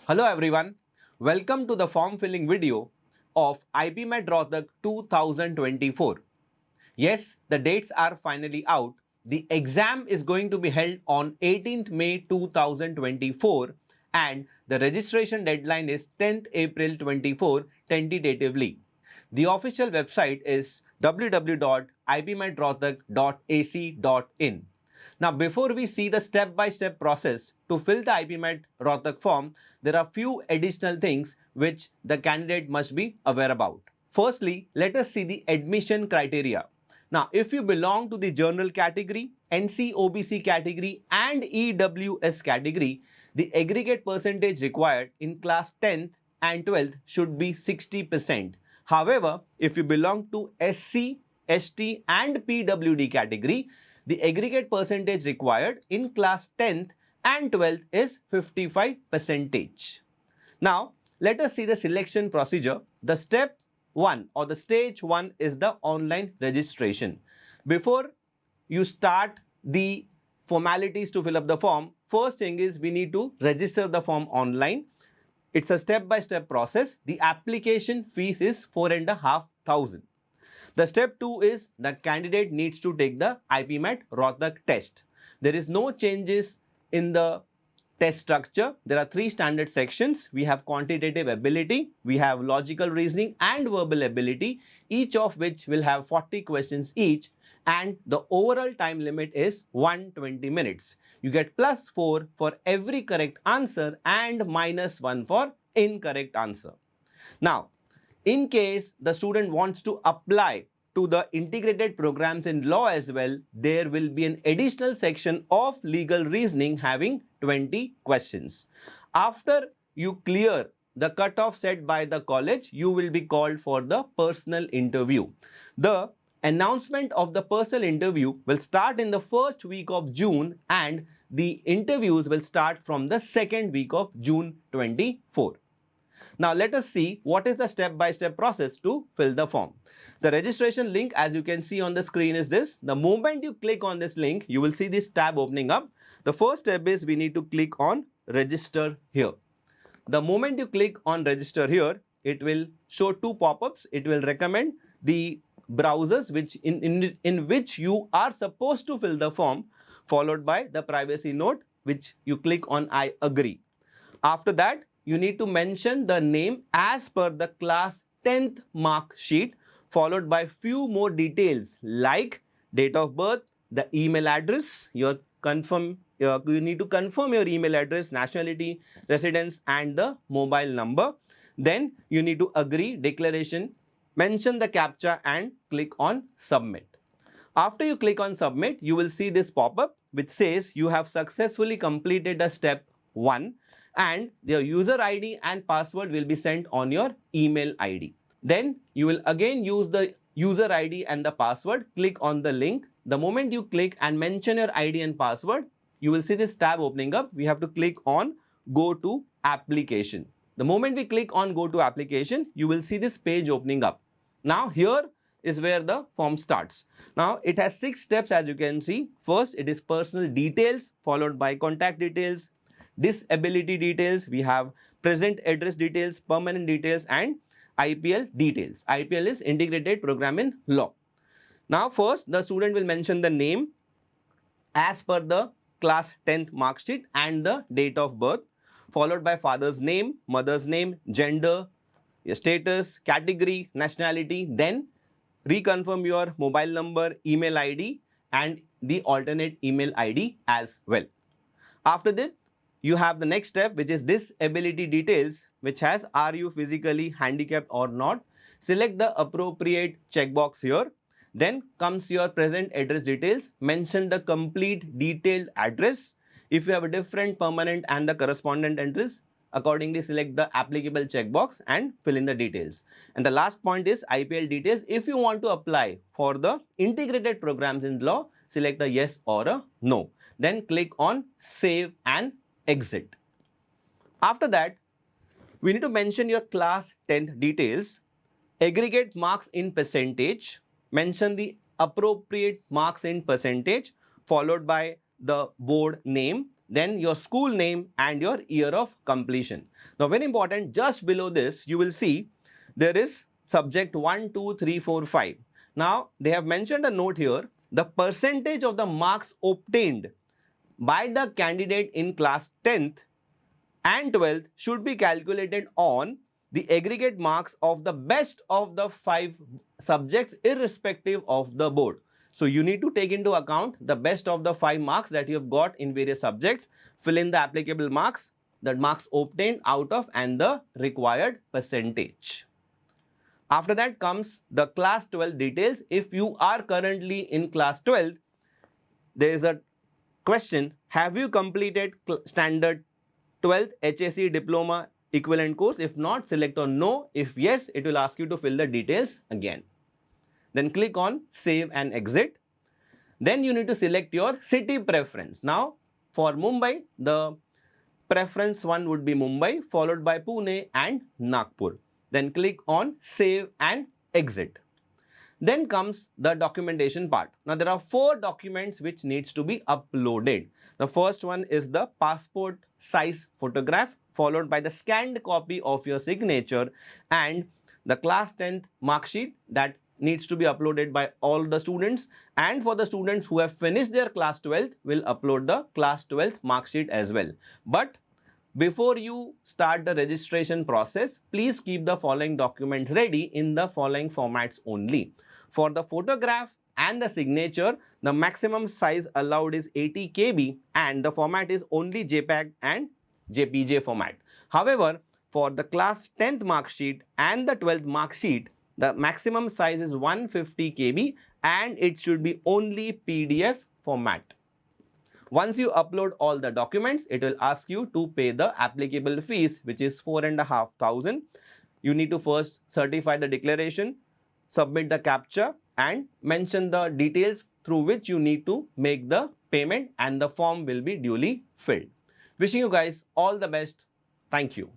Hello everyone, welcome to the form filling video of IPMAT Rohtak 2024. Yes, the dates are finally out. The exam is going to be held on 18th May 2024 and the registration deadline is 10th April 24 tentatively. The official website is www.ipmatrohtak.ac.in. Now, before we see the step-by-step process to fill the IPMAT Rohtak form, there are few additional things which the candidate must be aware about. Firstly, let us see the admission criteria. Now, if you belong to the general category, NC/OBC category and EWS category, the aggregate percentage required in class 10th and 12th should be 60%. However, if you belong to SC, ST and PWD category, the aggregate percentage required in class 10th and 12th is 55%. Now, let us see the selection procedure. The step 1 or the stage 1 is the online registration. Before you start the formalities to fill up the form, first thing is we need to register the form online. It's a step-by-step process. The application fees is 4,500. The step 2 is the candidate needs to take the IPMAT Rohtak test. There is no changes in the test structure. There are 3 standard sections. We have quantitative ability, we have logical reasoning and verbal ability, each of which will have 40 questions each, and the overall time limit is 120 minutes. You get +4 for every correct answer and -1 for incorrect answer. Now, in case the student wants to apply to the integrated programs in law as well, there will be an additional section of legal reasoning having 20 questions. After you clear the cutoff set by the college, you will be called for the personal interview. The announcement of the personal interview will start in the first week of June and the interviews will start from the second week of June 24. Now let us see what is the step-by-step process to fill the form. The registration link, as you can see on the screen, is this. The moment you click on this link, you will see this tab opening up. The first step is we need to click on register here. The moment you click on register here, it will show 2 pop-ups. It will recommend the browsers which in which you are supposed to fill the form, followed by the privacy note which you click on I agree. After that, you need to mention the name as per the class 10th mark sheet, followed by few more details like date of birth, the email address, you need to confirm your email address, nationality, residence and the mobile number. Then you need to agree declaration, mention the CAPTCHA and click on submit. After you click on submit, you will see this pop-up which says you have successfully completed the step 1 and your user ID and password will be sent on your email ID. Then you will again use the user ID and the password, click on the link. The moment you click and mention your ID and password, you will see this tab opening up. We have to click on go to application. The moment we click on go to application, you will see this page opening up. Now here is where the form starts. Now it has 6 steps as you can see. First, it is personal details followed by contact details, disability details, we have present address details, permanent details and IPL details. IPL is integrated program in law. Now first the student will mention the name as per the class 10th mark sheet and the date of birth, followed by father's name, mother's name, gender, your status, category, nationality, then reconfirm your mobile number, email ID and the alternate email ID as well. After this, you have the next step which is disability details, which has are you physically handicapped or not. Select the appropriate checkbox here. Then comes your present address details. Mention the complete detailed address. If you have a different permanent and the correspondent address, accordingly select the applicable checkbox and fill in the details. And the last point is IPL details. If you want to apply for the integrated programs in law, select a yes or a no. Then click on save and exit. After that, we need to mention your class 10th details, aggregate marks in percentage, mention the appropriate marks in percentage, followed by the board name, then your school name and your year of completion. Now very important, just below this you will see there is subject 1, 2, 3, 4, 5. Now they have mentioned a note here, the percentage of the marks obtained by the candidate in class 10th and 12th should be calculated on the aggregate marks of the best of the 5 subjects irrespective of the board. So you need to take into account the best of the 5 marks that you have got in various subjects, fill in the applicable marks, the marks obtained out of and the required percentage. After that comes the class 12 details. If you are currently in class 12, there is a question, have you completed standard 12th HSC diploma equivalent course? If not, select on no. If yes, it will ask you to fill the details again. Then click on save and exit. Then you need to select your city preference. Now for Mumbai, the preference one would be Mumbai, followed by Pune and Nagpur. Then click on save and exit. Then comes the documentation part. Now there are 4 documents which needs to be uploaded. The first one is the passport size photograph, followed by the scanned copy of your signature and the class 10th mark sheet that needs to be uploaded by all the students, and for the students who have finished their class 12th will upload the class 12th mark sheet as well. But before you start the registration process, please keep the following documents ready in the following formats only. For the photograph and the signature, the maximum size allowed is 80 KB and the format is only JPEG and JPG format. However, for the class 10th mark sheet and the 12th mark sheet, the maximum size is 150 KB and it should be only PDF format. Once you upload all the documents, it will ask you to pay the applicable fees, which is 4,500. You need to first certify the declaration, submit the captcha and mention the details through which you need to make the payment, and the form will be duly filled. Wishing you guys all the best. Thank you.